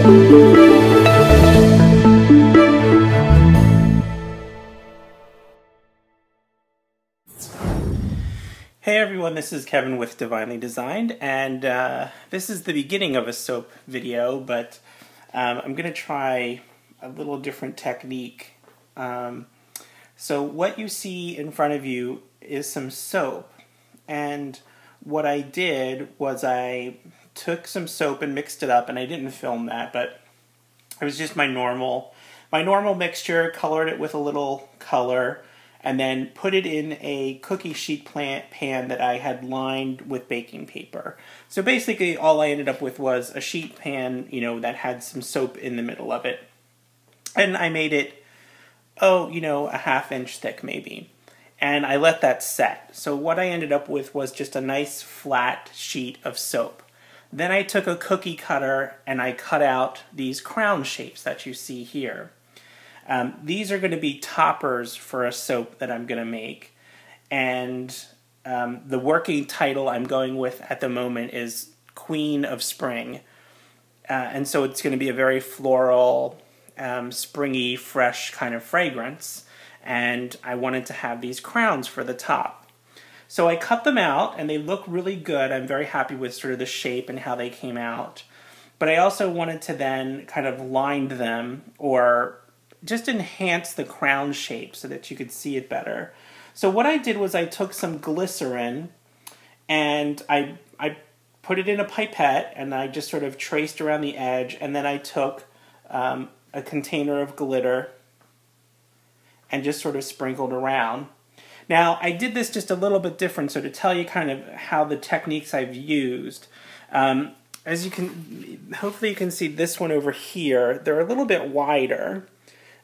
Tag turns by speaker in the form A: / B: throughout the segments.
A: Hey everyone, this is Kevin with Divinely Designed, and this is the beginning of a soap video, but I'm going to try a little different technique. So what you see in front of you is some soap, and what I did was I took some soap and mixed it up, and I didn't film that, but it was just my normal mixture, colored it with a little color, and then put it in a cookie sheet pan that I had lined with baking paper. So basically all I ended up with was a sheet pan, that had some soap in the middle of it. And I made it, a ½ inch thick maybe. And I let that set. So what I ended up with was just a nice flat sheet of soap. Then I took a cookie cutter and I cut out these crown shapes that you see here. These are going to be toppers for a soap that I'm going to make, and the working title I'm going with at the moment is Queen of Spring, and so it's going to be a very floral, springy, fresh kind of fragrance, and I wanted to have these crowns for the top. So I cut them out, and they look really good. I'm very happy with sort of the shape and how they came out, but I also wanted to then kind of line them, or just enhance the crown shape so that you could see it better. So what I did was I took some glycerin and I put it in a pipette and I just sort of traced around the edge, and then I took a container of glitter and just sort of sprinkled around. Now I did this just a little bit different, so to tell you kind of how the techniques I've used. As you can, hopefully you can see this one over here, they're a little bit wider.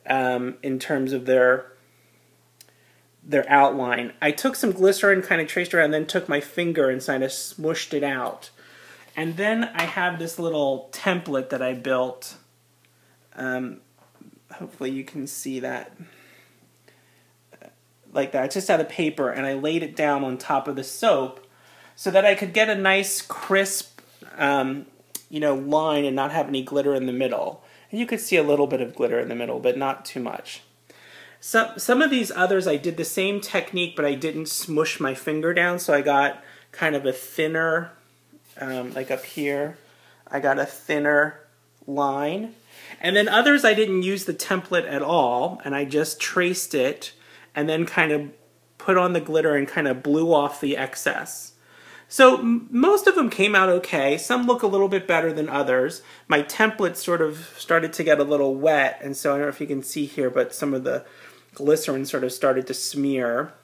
A: In terms of their outline. I took some glycerin, kind of traced around, then took my finger and kind of smooshed it out. And then I have this little template that I built. Hopefully you can see that. Like that, just out of paper, and I laid it down on top of the soap so that I could get a nice crisp, line and not have any glitter in the middle. You could see a little bit of glitter in the middle, but not too much. Some of these others, I did the same technique, but I didn't smush my finger down, so I got kind of a thinner, like up here, I got a thinner line. And then others, I didn't use the template at all, and I just traced it, and then kind of put on the glitter and kind of blew off the excess. So most of them came out okay. Some look a little bit better than others. My template sort of started to get a little wet, and so I don't know if you can see here, but some of the glycerin sort of started to smear.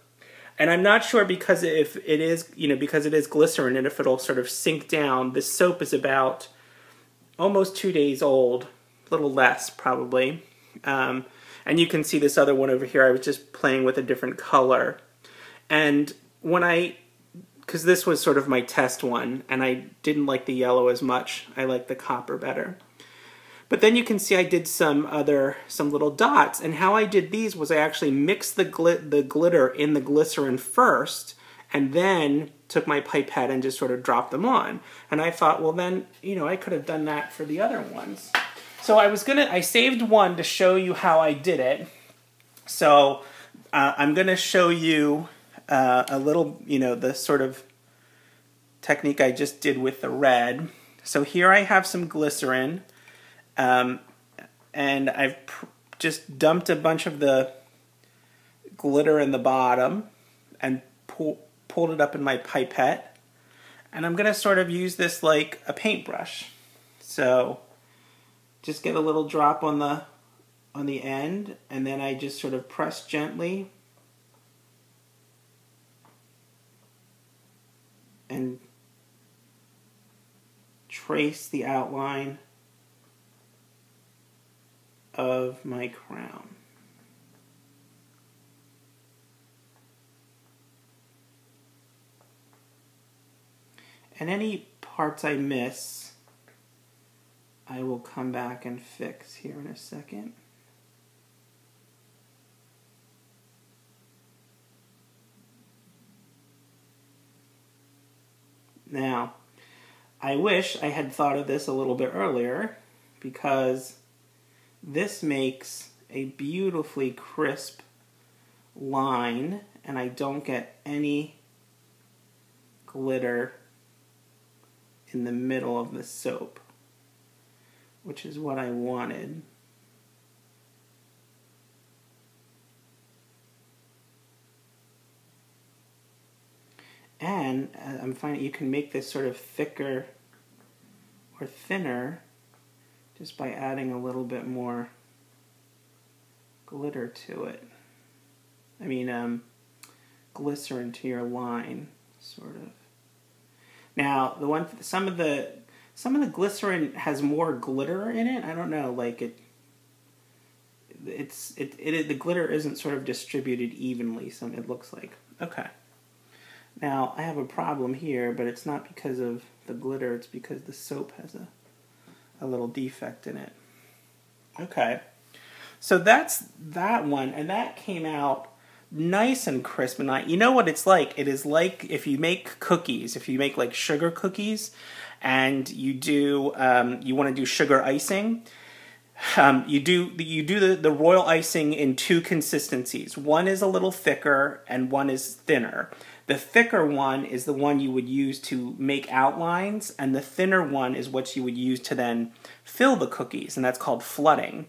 A: And I'm not sure because if it is, because it is glycerin, and if it'll sort of sink down. This soap is about almost 2 days old, a little less probably. And you can see this other one over here. I was just playing with a different color. And because this was sort of my test one, and I didn't like the yellow as much. I like the copper better. But then you can see I did some little dots, and how I did these was I actually mixed the glitter in the glycerin first, and then took my pipette and just sort of dropped them on. And I thought, well then, I could have done that for the other ones. So I saved one to show you how I did it. So I'm gonna show you a little, the sort of technique I just did with the red. So here I have some glycerin, and I've just dumped a bunch of the glitter in the bottom and pulled it up in my pipette. And I'm going to sort of use this like a paintbrush. So just get a little drop on the end, and then I just sort of press gently and trace the outline of my crown. And any parts I miss, I will come back and fix here in a second. Now, I wish I had thought of this a little bit earlier, because this makes a beautifully crisp line and I don't get any glitter in the middle of the soap, which is what I wanted. And I'm finding you can make this sort of thicker or thinner just by adding a little bit more glitter to it. I mean, glycerin to your line, sort of. Now, some of the glycerin has more glitter in it. I don't know, like the glitter isn't sort of distributed evenly. It looks like. Okay. Now I have a problem here, but it's not because of the glitter. It's because the soap has a little defect in it. Okay. So that's that one, and that came out nice and crisp. And you know what it's like? It is like if you make cookies, if you make like sugar cookies, and you do you want to do sugar icing. You do the royal icing in two consistencies. One is a little thicker, and one is thinner. The thicker one is the one you would use to make outlines, and the thinner one is what you would use to then fill the cookies, and that's called flooding.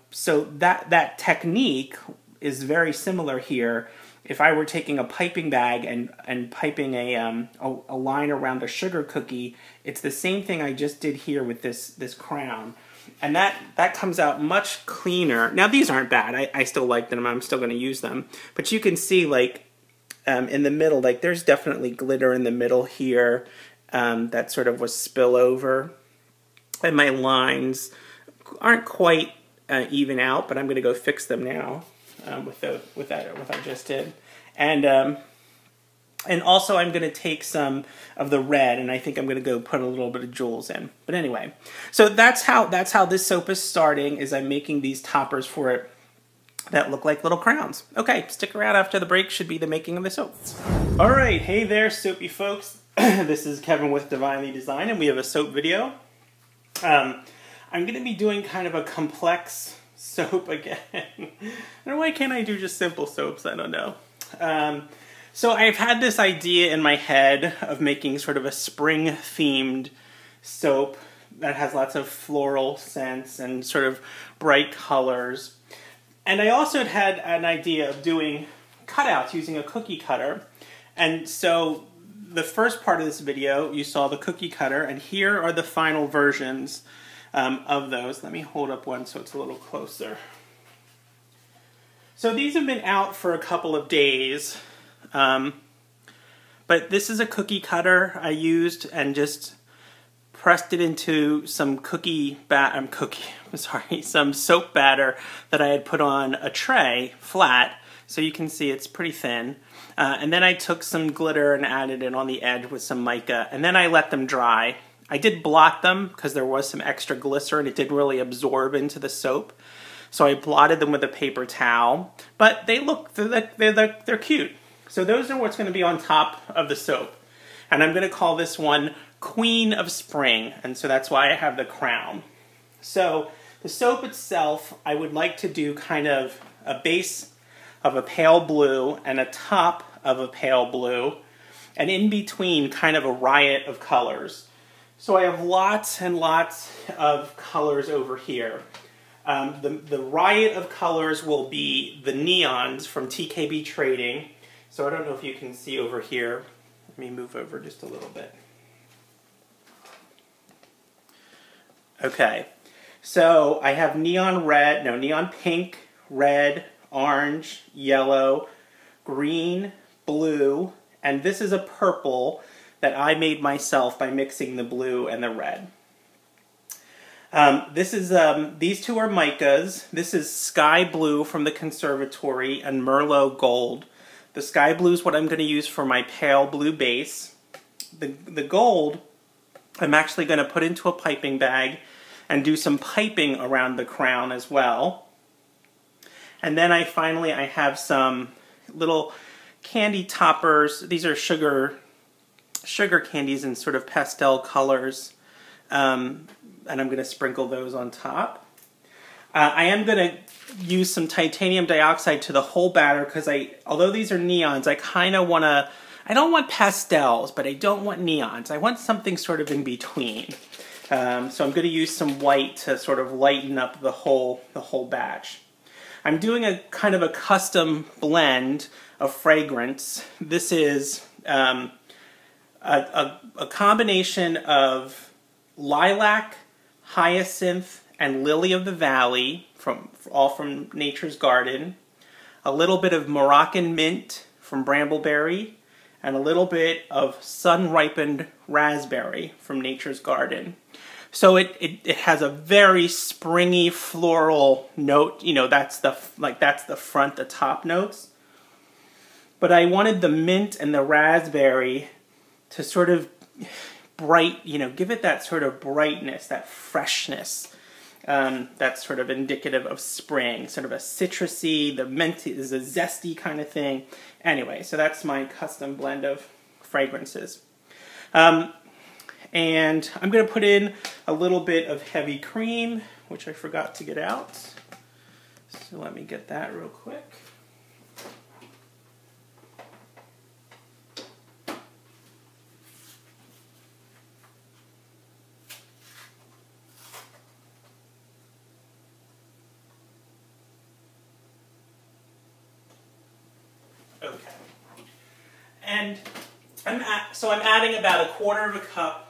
A: So that technique is very similar here. If I were taking a piping bag and piping a line around a sugar cookie, it's the same thing I just did here with this crown. And that comes out much cleaner. Now these aren't bad. I still like them. I'm still going to use them. But you can see like in the middle, like there's definitely glitter in the middle here that sort of was spill over. And my lines aren't quite even out, but I'm going to go fix them now with what I just did. And also I'm going to take some of the red, and I think I'm going to go put a little bit of jewels in. But anyway, so that's how this soap is starting, is I'm making these toppers for it that look like little crowns. Okay, stick around after the break, should be the making of the soap. All right, hey there, soapy folks. This is Kevin with Divinely Design, and we have a soap video. I'm going to be doing kind of a complex soap again. I don't know, why can't I do just simple soaps? I don't know. So I've had this idea in my head of making sort of a spring-themed soap that has lots of floral scents and sort of bright colors. And I also had an idea of doing cutouts using a cookie cutter. And so the first part of this video, you saw the cookie cutter, and here are the final versions of those. Let me hold up one so it's a little closer. So these have been out for a couple of days. But this is a cookie cutter I used and just pressed it into some some soap batter that I had put on a tray flat, so you can see it's pretty thin. And then I took some glitter and added it on the edge with some mica, and then I let them dry. I did blot them because there was some extra glycerin. It didn't really absorb into the soap. So I blotted them with a paper towel, but they look, they're cute. So those are what's going to be on top of the soap. And I'm going to call this one Queen of Spring, and so that's why I have the crown. So the soap itself, I would like to do kind of a base of a pale blue and a top of a pale blue, and in between kind of a riot of colors. So I have lots and lots of colors over here. The riot of colors will be the neons from TKB Trading. So I don't know if you can see over here. Let me move over just a little bit. Okay, so I have neon pink, red, orange, yellow, green, blue, and this is a purple that I made myself by mixing the blue and the red. These two are micas. This is Sky Blue from the Conservatory and Merlot Gold. The Sky Blue is what I'm going to use for my pale blue base. The gold I'm actually going to put into a piping bag and do some piping around the crown as well. And then I have some little candy toppers. These are sugar candies in sort of pastel colors. and I'm going to sprinkle those on top. I am going to use some titanium dioxide to the whole batter because although these are neons, I kind of want to, I don't want pastels, but I don't want neons. I want something sort of in between. So I'm going to use some white to sort of lighten up the whole batch. I'm doing a kind of a custom blend of fragrance. This is a combination of lilac, hyacinth, and lily of the valley, all from Nature's Garden, a little bit of Moroccan mint from Brambleberry, and a little bit of sun-ripened raspberry from Nature's Garden. So it has a very springy floral note. You know, that's the front, the top notes. But I wanted the mint and the raspberry to sort of give it that sort of brightness, that freshness. That's sort of indicative of spring, sort of a citrusy, the mint is a zesty kind of thing. Anyway, so that's my custom blend of fragrances. And I'm going to put in a little bit of heavy cream, which I forgot to get out. So let me get that real quick. Okay. And I'm adding about 1/4 cup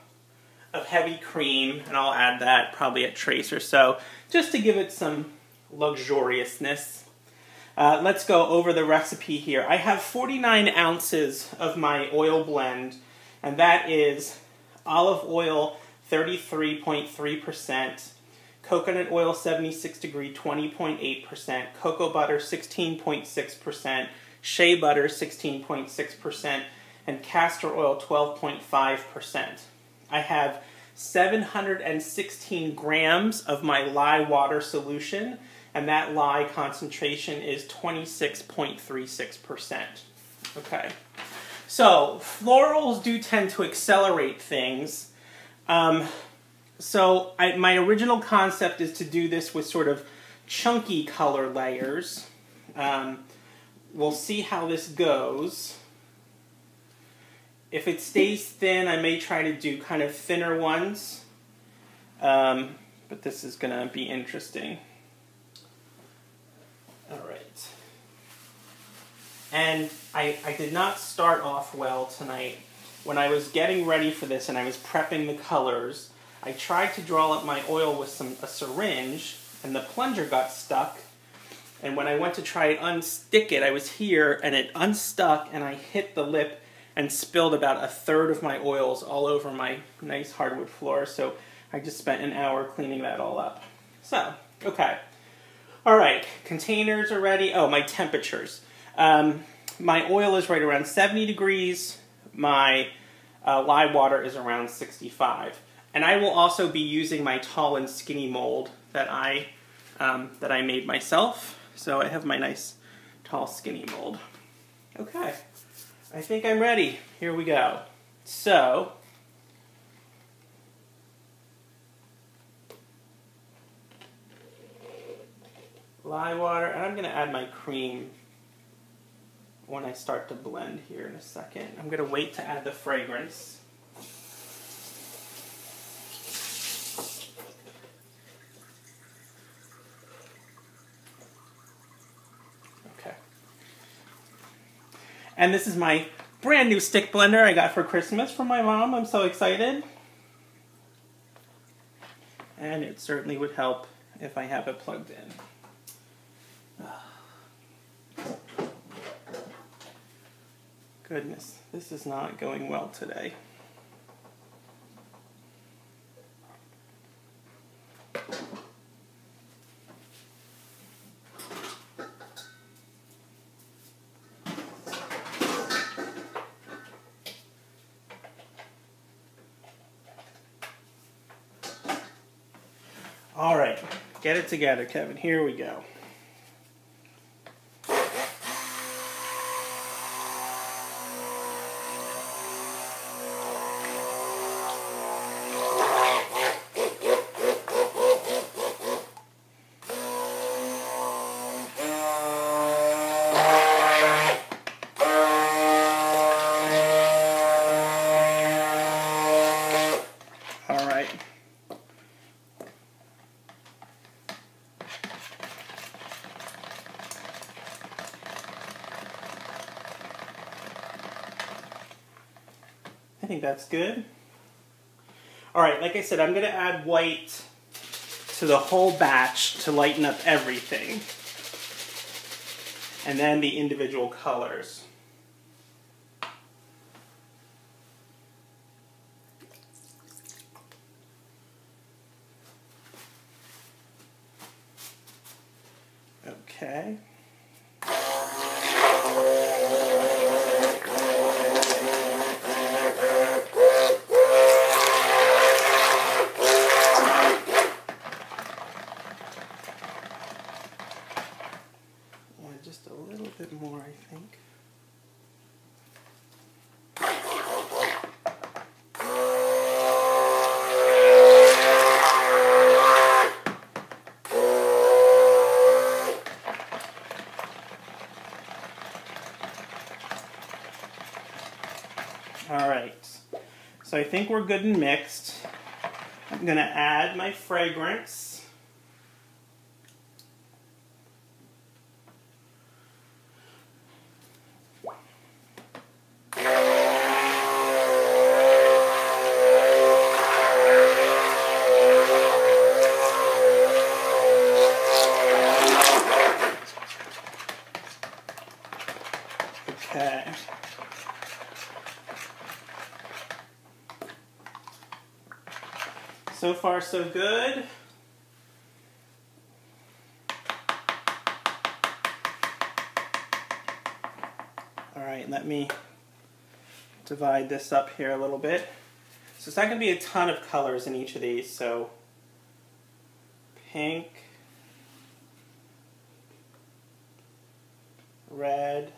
A: of heavy cream, and I'll add that probably a trace or so, just to give it some luxuriousness. Let's go over the recipe here. I have 49 ounces of my oil blend, and that is olive oil 33.3%, coconut oil 76 degree 20.8%, cocoa butter 16.6%, shea butter 16.6%, and castor oil 12.5%. I have 716 grams of my lye water solution, and that lye concentration is 26.36%. Okay, so florals do tend to accelerate things. My original concept is to do this with sort of chunky color layers. We'll see how this goes. If it stays thin, I may try to do kind of thinner ones, but this is going to be interesting. All right. And I did not start off well tonight. When I was getting ready for this and I was prepping the colors, I tried to draw up my oil with a syringe, and the plunger got stuck. And when I went to try to unstick it, I was here, and it unstuck, and I hit the lip and spilled about 1/3 of my oils all over my nice hardwood floor. So I just spent an hour cleaning that all up. So, okay. All right, containers are ready. Oh, my temperatures. My oil is right around 70 degrees. My lye water is around 65. And I will also be using my tall and skinny mold that I made myself. So I have my nice tall skinny mold. Okay. I think I'm ready. Here we go. So, lye water, and I'm going to add my cream when I start to blend here in a second. I'm going to wait to add the fragrance. And this is my brand new stick blender I got for Christmas from my mom. I'm so excited. And it certainly would help if I have it plugged in. Goodness, this is not going well today. All right, get it together, Kevin. Here we go. think that's good. All right, like I said, I'm going to add white to the whole batch to lighten up everything. And then the individual colors. Okay. Just a little bit more, I think. All right, so I think we're good and mixed. I'm going to add my fragrance. Okay. So far, so good. All right, let me divide this up here a little bit. So it's not going to be a ton of colors in each of these, so pink, red,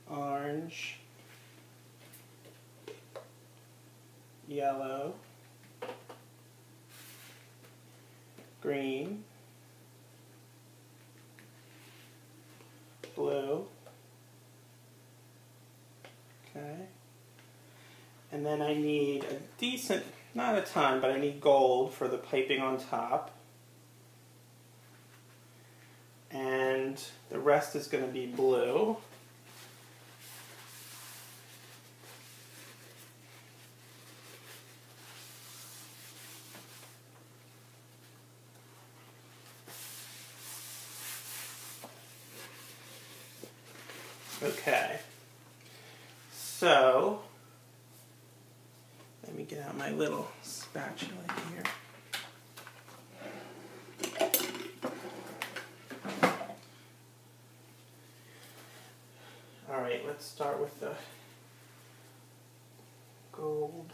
A: orange, yellow, green, blue, okay, and then I need a decent, not a ton, but I need gold for the piping on top, and the rest is going to be blue. Okay, so let me get out my little spatula here. All right, let's start with the gold.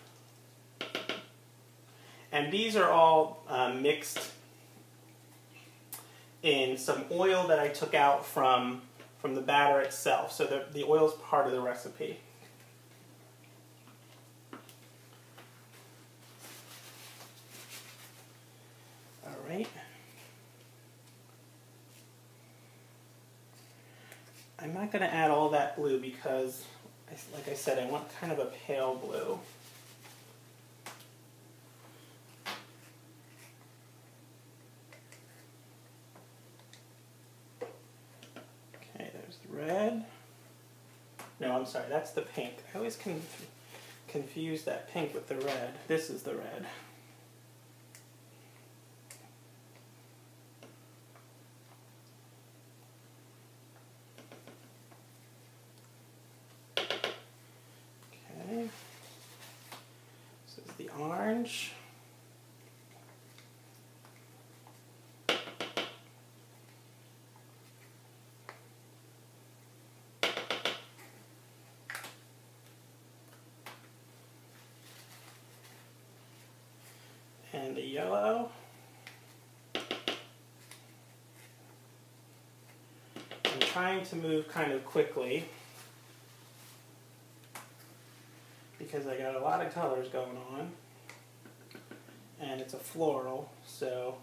A: And these are all mixed in some oil that I took out from the batter itself. So the oil is part of the recipe. All right. I'm not going to add all that blue because, like I said, I want kind of a pale blue. Red. No, I'm sorry, that's the pink. I always confuse that pink with the red. This is the red. Okay. This is the orange. And the yellow. I'm trying to move kind of quickly because I got a lot of colors going on and it's a floral, so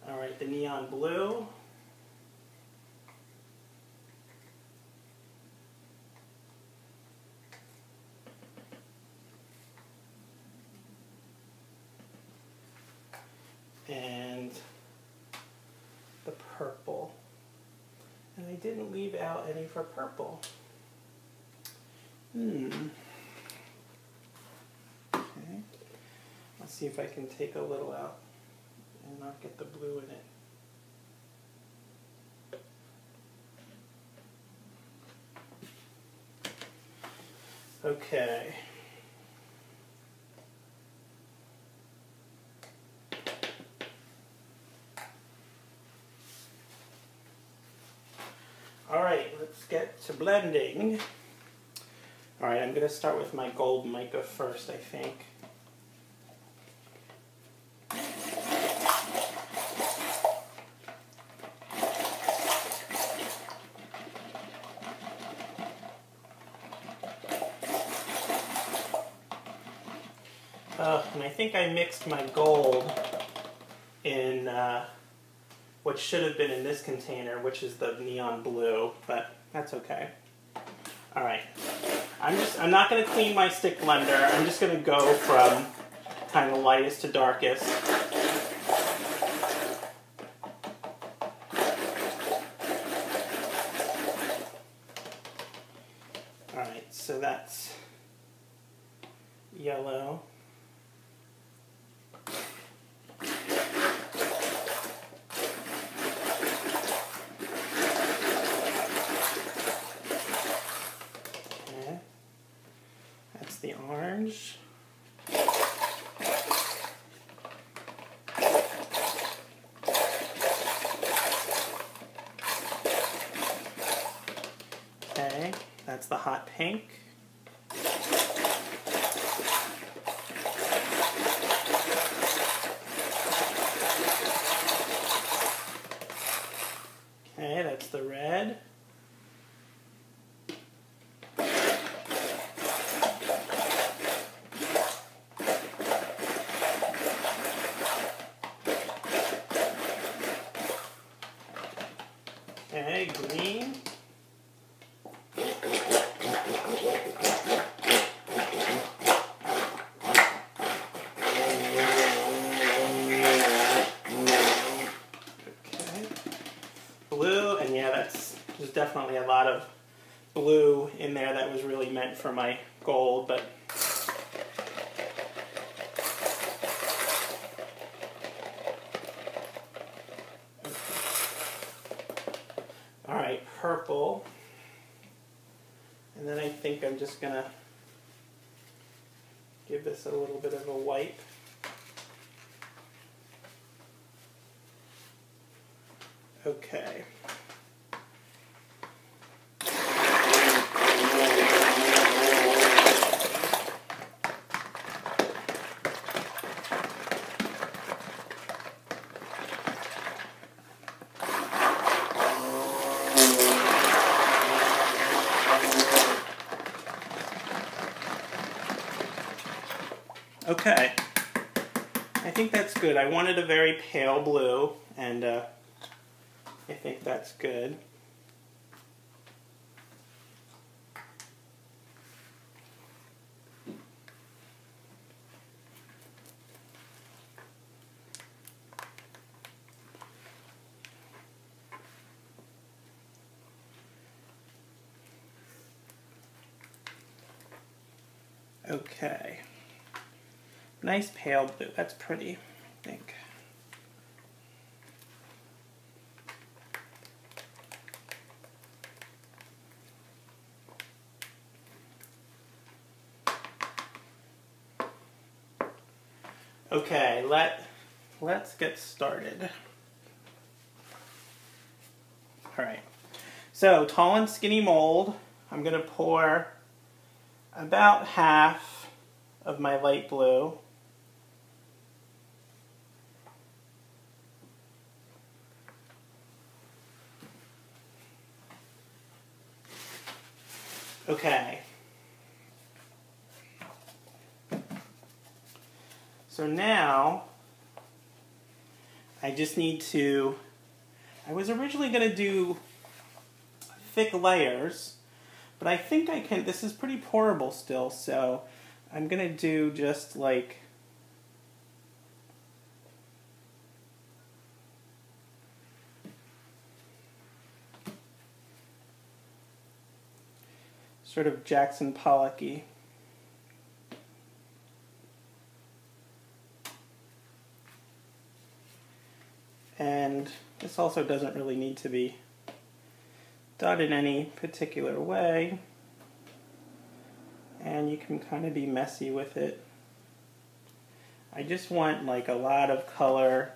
A: all right, the neon blue. And the purple. didn't leave out any for purple. Okay. Let's see if I can take a little out and not get the blue in it. Okay. All right, let's get to blending. All right, I'm going to start with my gold mica first, I think. And I think I mixed my gold in what should have been in this container, which is the neon blue, but that's okay. All right, I'm not going to clean my stick blender. I'm just going to go from kind of lightest to darkest. All right, so that's yellow. The orange. Okay, that's the hot pink. Okay, that's the red. Okay, green. Okay. Blue, and yeah, there's definitely a lot of blue in there that was really meant for my gold, but all right, purple. And then I think I'm just going to give this a little bit of a wipe. Okay. Okay, I think that's good. I wanted a very pale blue, and I think that's good. Okay. Nice pale blue. That's pretty, I think. Okay, let's get started. All right. So, tall and skinny mold. I'm going to pour about half of my light blue. Okay. So now, I just need to, I was originally going to do thick layers, but I think I can, this is pretty pourable still, so I'm going to do just like sort of Jackson Pollock-y. And this also doesn't really need to be done in any particular way. And you can kind of be messy with it. I just want like a lot of color.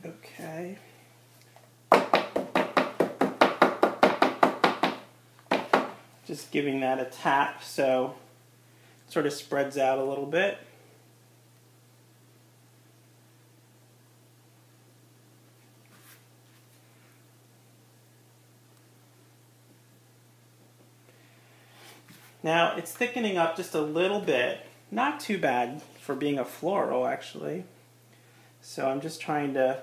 A: Okay. Just giving that a tap so it sort of spreads out a little bit. Now it's thickening up just a little bit. Not too bad for being a floral, actually. So I'm just trying to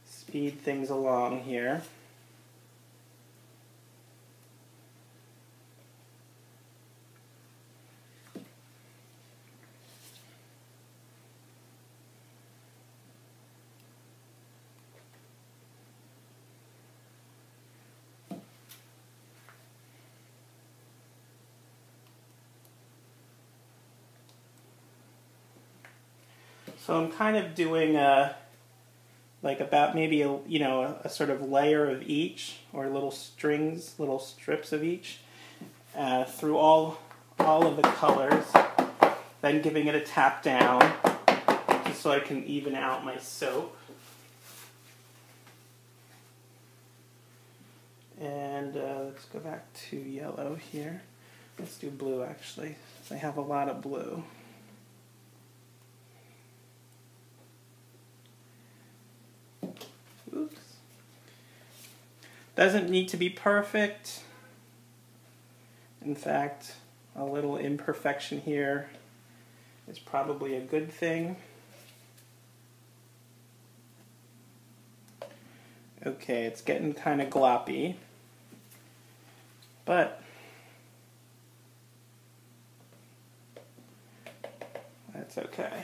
A: speed things along here. So I'm kind of doing like about maybe a sort of layer of each, or little strings, little strips of each, through all of the colors. Then giving it a tap down, just so I can even out my soap. And let's go back to yellow here. Let's do blue actually. I have a lot of blue. Oops. Doesn't need to be perfect. In fact, a little imperfection here is probably a good thing. Okay, it's getting kind of gloppy, but that's okay.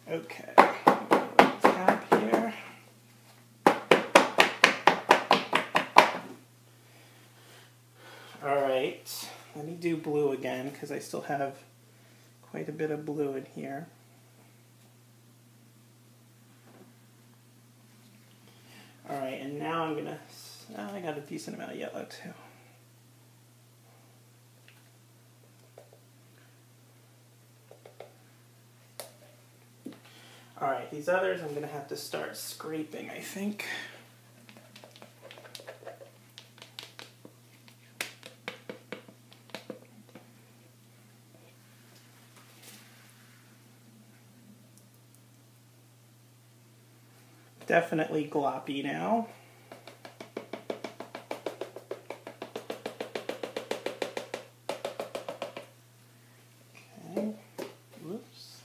A: Okay, tap here. All right, let me do blue again because I still have quite a bit of blue in here. All right, and now I'm gonna, I got a decent amount of yellow too. All right, these others I'm gonna have to start scraping, I think. Definitely gloppy now. Okay, whoops.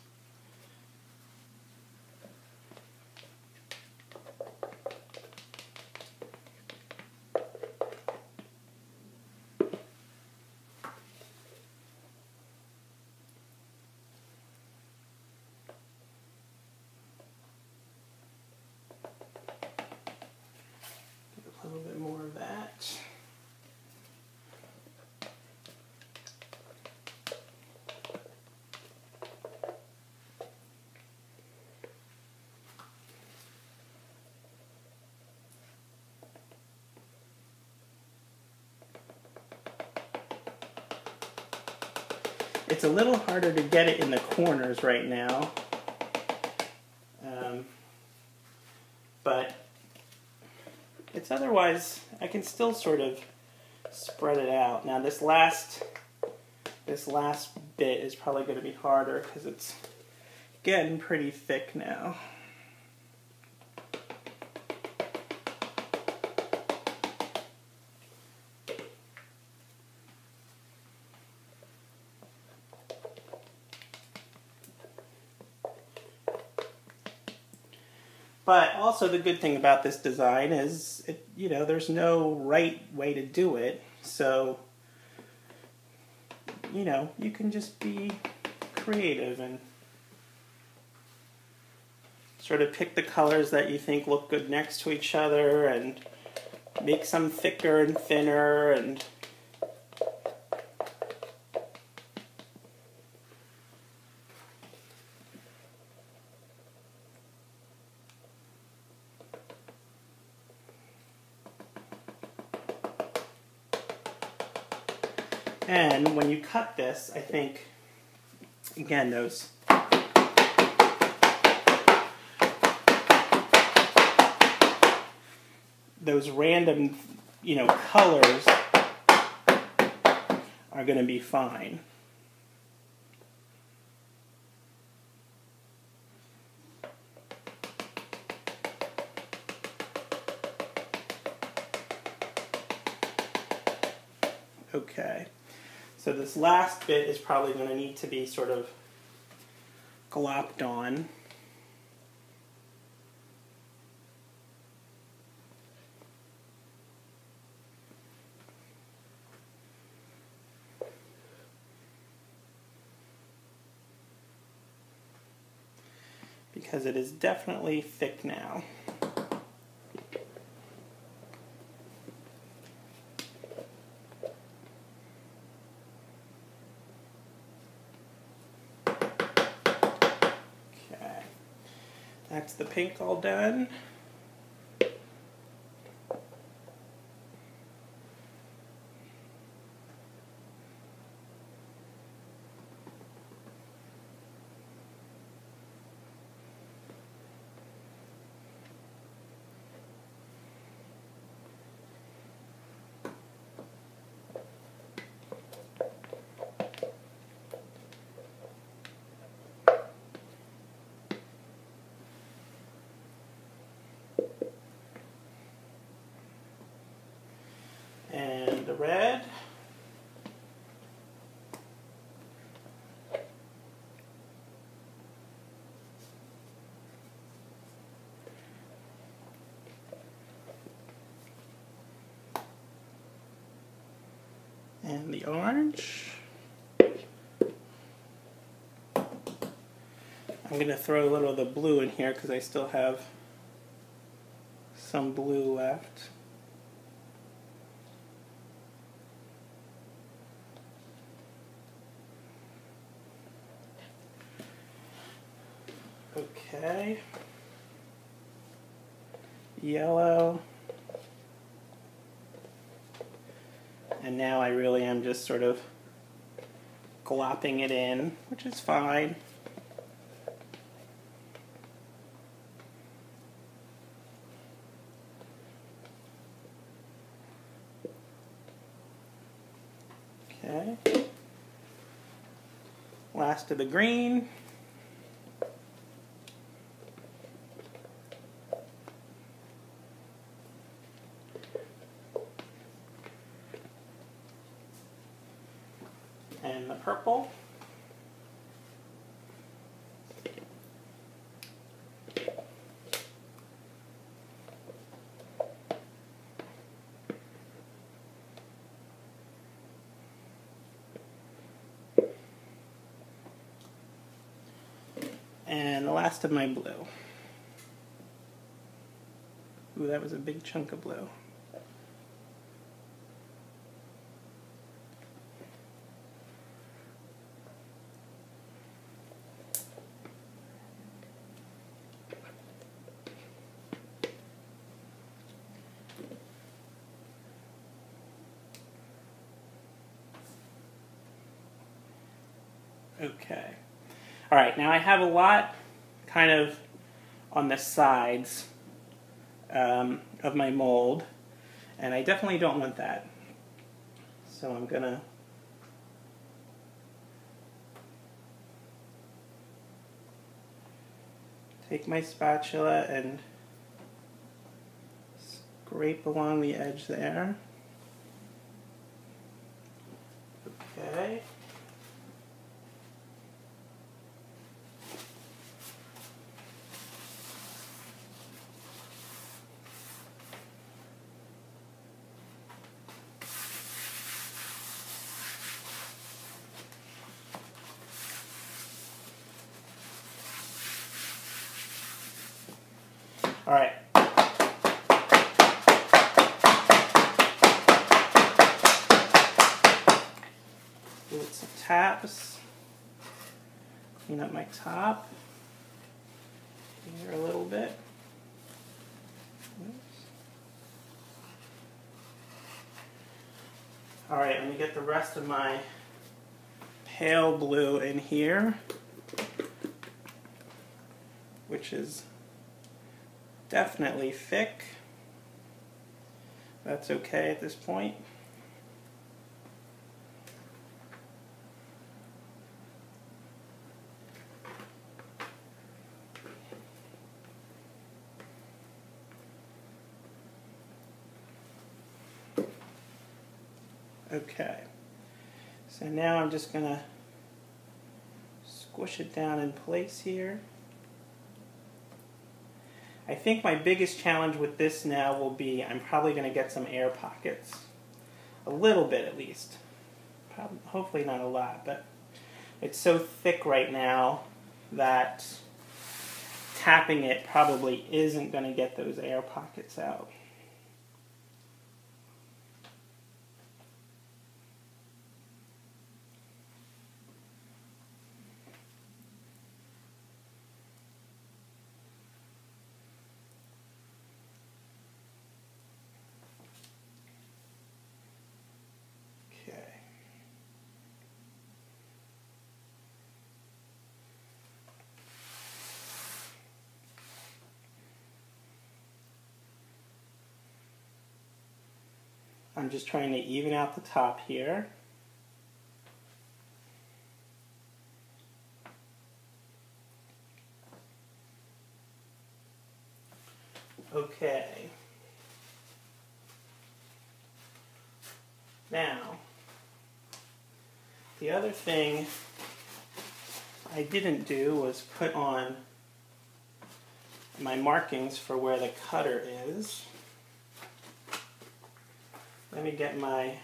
A: It's a little harder to get it in the corners right now. But it's otherwise, I can still sort of spread it out. Now this last bit is probably going to be harder because it's getting pretty thick now. But also the good thing about this design is, there's no right way to do it. So, you can just be creative and sort of pick the colors that you think look good next to each other and make some thicker and thinner and And when you cut this, I think, again, those random, colors are going to be fine. Okay. So this last bit is probably going to need to be sort of glopped on. Because it is definitely thick now. That's the pink all done. And the red. And the orange. I'm going to throw a little of the blue in here because I still have some blue left. Okay. Yellow. And now I really am just sort of glopping it in, which is fine. Okay. Last of the green. And the purple. And the last of my blue. Ooh, that was a big chunk of blue. Okay. All right, now I have a lot kind of on the sides of my mold, and I definitely don't want that. So I'm going to take my spatula and scrape along the edge there. Okay. All right. Give it some taps. Clean up my top here a little bit. Oops. All right, let me get the rest of my pale blue in here, which is definitely thick. That's okay at this point. Okay, so now I'm just going to squish it down in place here. I think my biggest challenge with this now will be I'm probably going to get some air pockets. A little bit at least. Hopefully not a lot, but it's so thick right now that tapping it probably isn't going to get those air pockets out. I'm just trying to even out the top here. Okay. Now, the other thing I didn't do was put on my markings for where the cutter is. Let me get my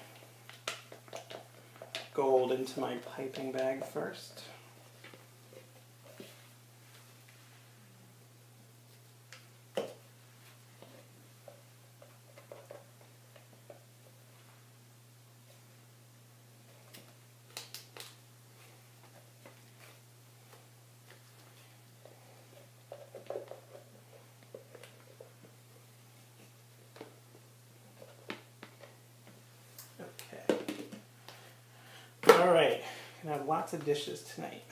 A: gold into my piping bag first. All right, gonna have lots of dishes tonight.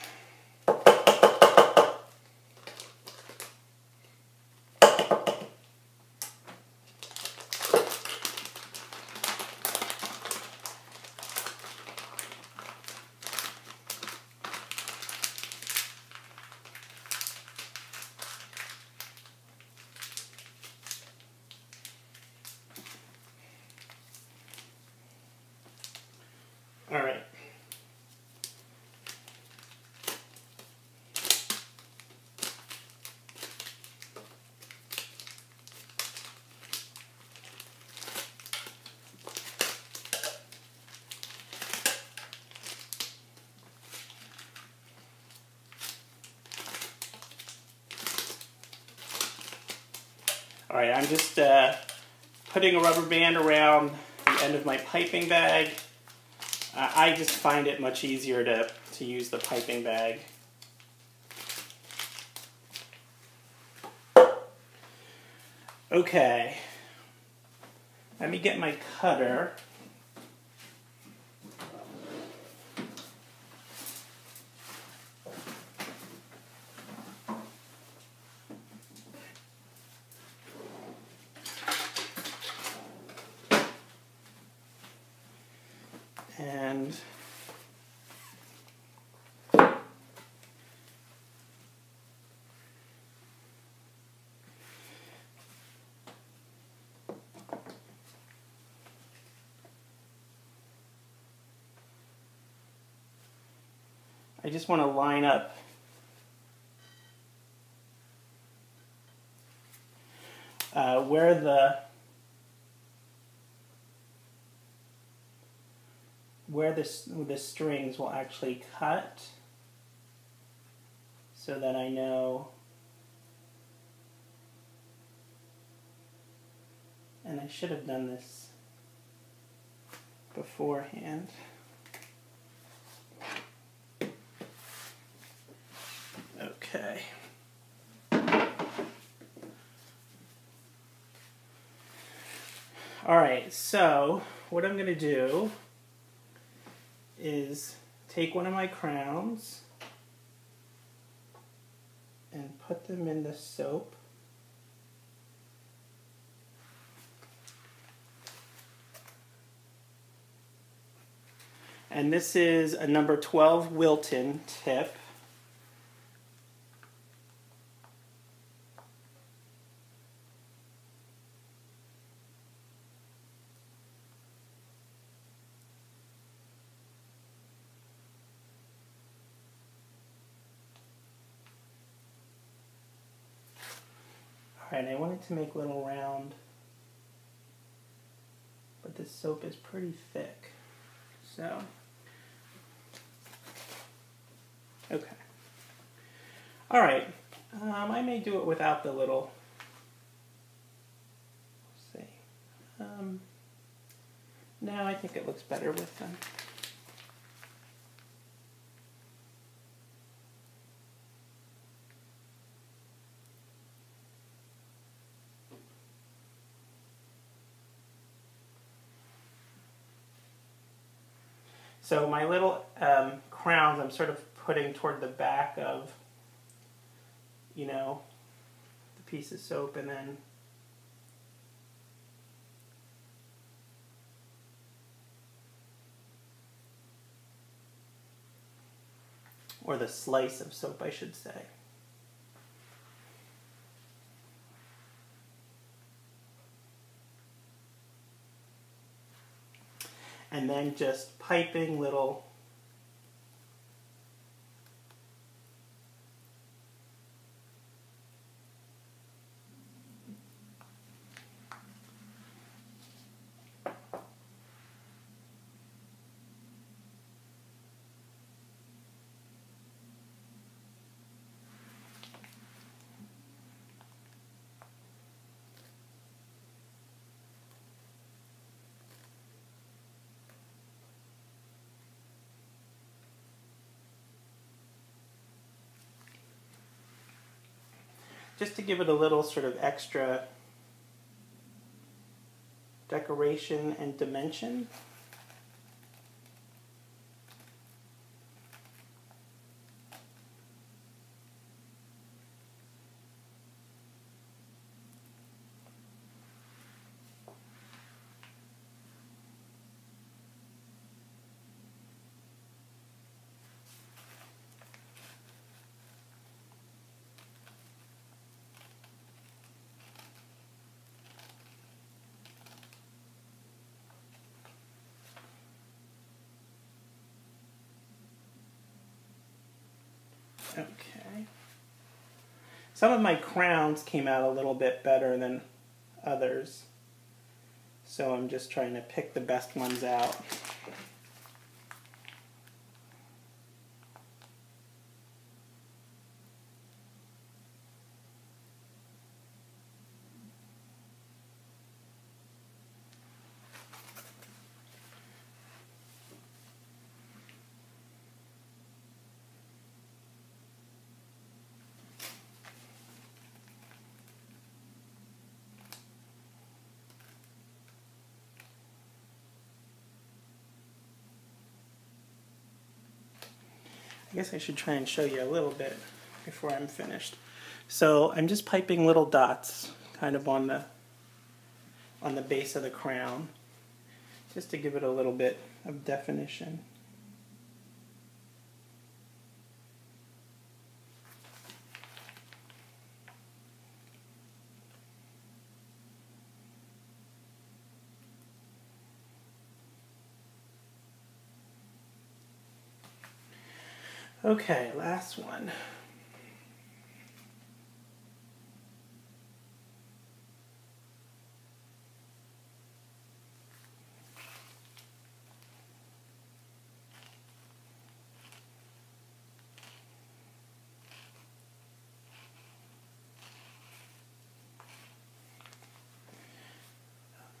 A: All right. All right, I'm just putting a rubber band around the end of my piping bag. I just find it much easier to use the piping bag. Okay, let me get my cutter. And I just want to line up where the strings will actually cut, so that I know, and I should have done this beforehand. Okay. All right, so what I'm going to do is take one of my crowns and put them in the soap. And this is a number 12 Wilton tip. All right, I wanted to make little round, but this soap is pretty thick. So, okay. All right, I may do it without the little, let's see. No, I think it looks better with them. So my little crowns I'm sort of putting toward the back of, you know, the piece of soap, and then or the slice of soap, I should say. And then just piping little just to give it a little sort of extra decoration and dimension. Okay. Some of my crowns came out a little bit better than others, so I'm just trying to pick the best ones out. I guess I should try and show you a little bit before I'm finished. So I'm just piping little dots kind of on the base of the crown. just to give it a little bit of definition. Okay, last one.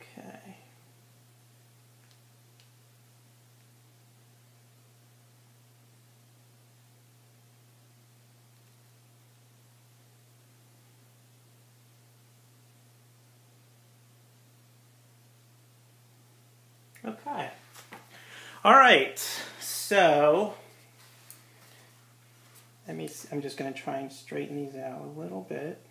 A: Okay. Okay. All right. So let me see. I'm just going to try and straighten these out a little bit.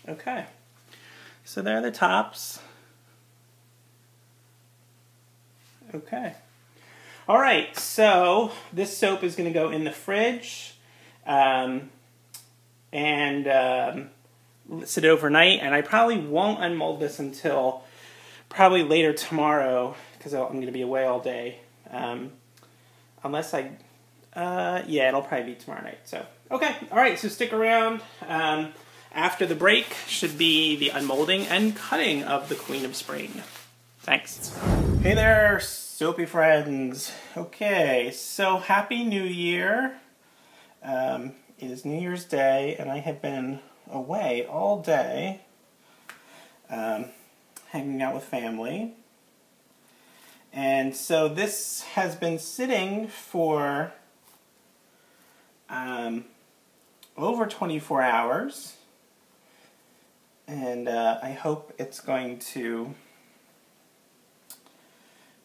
A: Okay. So there are the tops. Okay. All right, so this soap is going to go in the fridge and sit overnight. And I probably won't unmold this until probably later tomorrow because I'm going to be away all day. Unless I, yeah, it'll probably be tomorrow night. So, okay. All right, so stick around. After the break should be the unmolding and cutting of the Queen of Spring. Thanks. Hey there, soapy friends. Okay, so Happy New Year. It is New Year's Day, and I have been away all day, hanging out with family. And so this has been sitting for over 24 hours. And I hope it's going to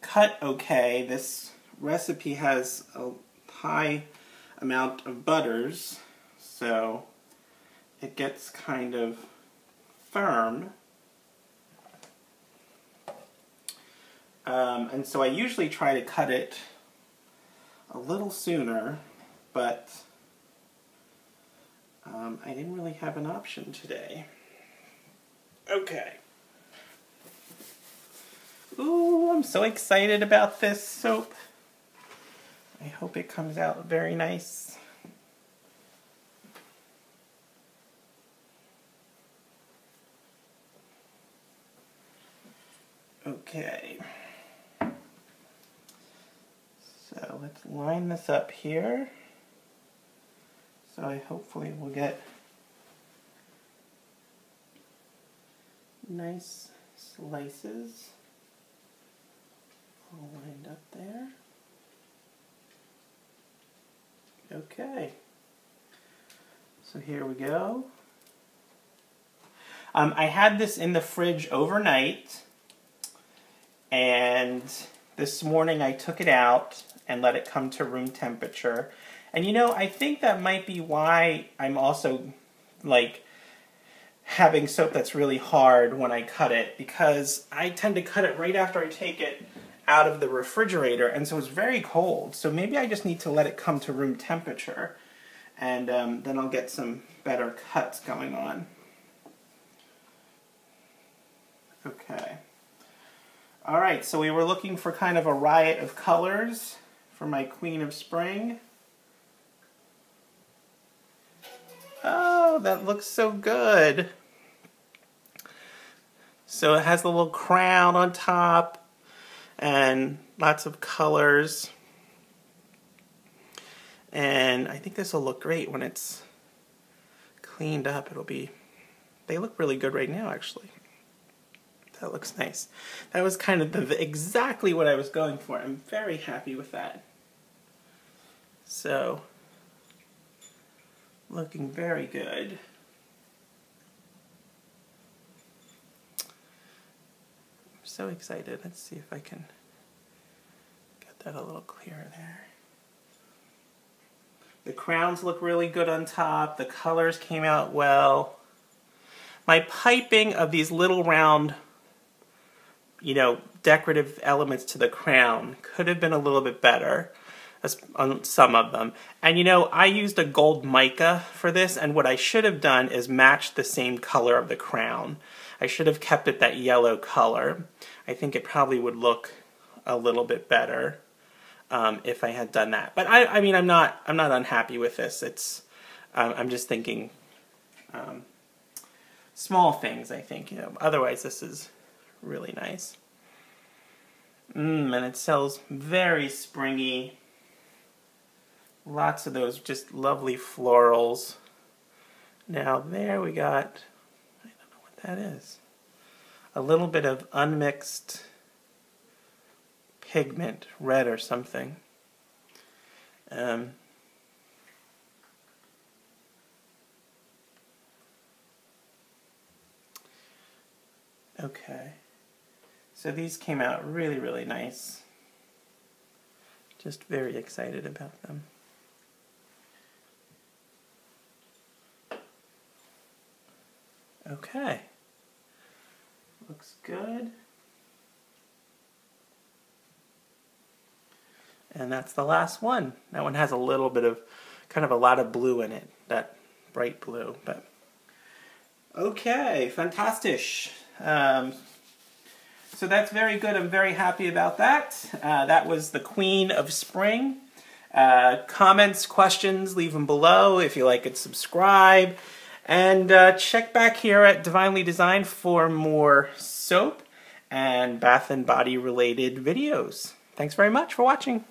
A: cut okay. This recipe has a high amount of butters, so it gets kind of firm. And so I usually try to cut it a little sooner, but I didn't really have an option today. Okay. Ooh, I'm so excited about this soap. I hope it comes out very nice. Okay. So let's line this up here. So I hopefully will get nice slices all lined up there. Okay. So here we go. I had this in the fridge overnight, and this morning I took it out and let it come to room temperature. And you know, I think that might be why I'm also like having soap that's really hard when I cut it, because I tend to cut it right after I take it out of the refrigerator, and so it's very cold. So maybe I just need to let it come to room temperature, and then I'll get some better cuts going on. Okay. All right, so we were looking for kind of a riot of colors for my Queen of Spring. Oh, that looks so good. So it has the little crown on top and lots of colors. And I think this will look great when it's cleaned up. They look really good right now, actually. That looks nice. That was kind of exactly what I was going for. I'm very happy with that. So, looking very good. so excited. Let's see if I can get that a little clearer there. The crowns look really good on top. The colors came out well. My piping of these little round, decorative elements to the crown could have been a little bit better on some of them. And I used a gold mica for this, and what I should have done is match the same color of the crown. I should have kept it that yellow color. I think it probably would look a little bit better if I had done that. But I mean, I'm not unhappy with this. It's I'm just thinking small things. I think Otherwise, this is really nice. And it sells very springy. Lots of those just lovely florals. Now there we got, I don't know what that is. A little bit of unmixed pigment, red or something. Okay. So these came out really, really nice. Just very excited about them. Okay. Looks good. And that's the last one. That one has a little bit of, kind of a lot of blue in it, that bright blue. But okay, fantastic. So that's very good. I'm very happy about that. That was the Queen of Spring. Comments, questions, leave them below. If you like it, subscribe. And check back here at Divinely Designed for more soap and bath and body related videos. Thanks very much for watching.